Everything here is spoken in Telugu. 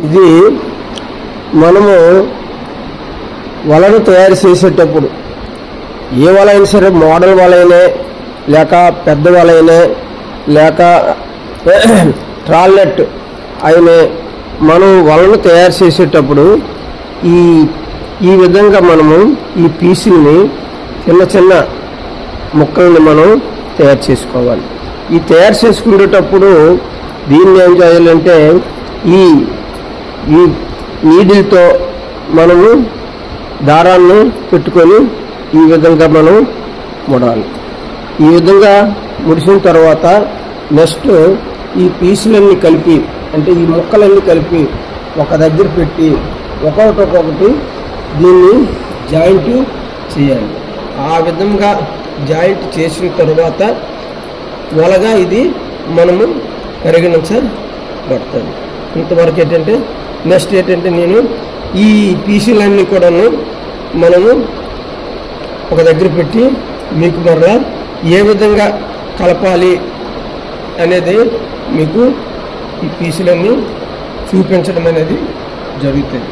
ఇది మనము వలను తయారు చేసేటప్పుడు ఏ వల అయినా సరే, మోడల్ వల అయినా లేక పెద్ద వల అయినా లేక ట్రాల్ నెట్ అయినా, మనం వలను తయారు చేసేటప్పుడు ఈ విధంగా మనము ఈ పీసుల్ని చిన్న చిన్న ముక్కల్ని మనం తయారు చేసుకోవాలి. ఈ తయారు చేసుకునేటప్పుడు దీన్ని ఏం చేయాలంటే ఈ నీడిల్తో మనము దారాన్ని పెట్టుకొని ఈ విధంగా మనం ముడాలి. ఈ విధంగా ముడిసిన తర్వాత నెక్స్ట్ ఈ పీసులన్నీ కలిపి, అంటే ఈ ముక్కలన్నీ కలిపి ఒక దగ్గర పెట్టి ఒక్కొక్కటి దీన్ని జాయింట్ చేయాలి. ఆ విధంగా జాయింట్ చేసిన తర్వాత వలగా ఇది మనము పరిగణించబడుతుంది. ఇంతవరకు ఏంటంటే నెక్స్ట్ ఏంటంటే నేను ఈ పీసులన్నీ కూడాను మనము ఒక దగ్గర పెట్టి మీకు మరలా ఏ విధంగా కలపాలి అనేది మీకు ఈ పీసులన్నీ చూపించడం అనేది జరుగుతుంది.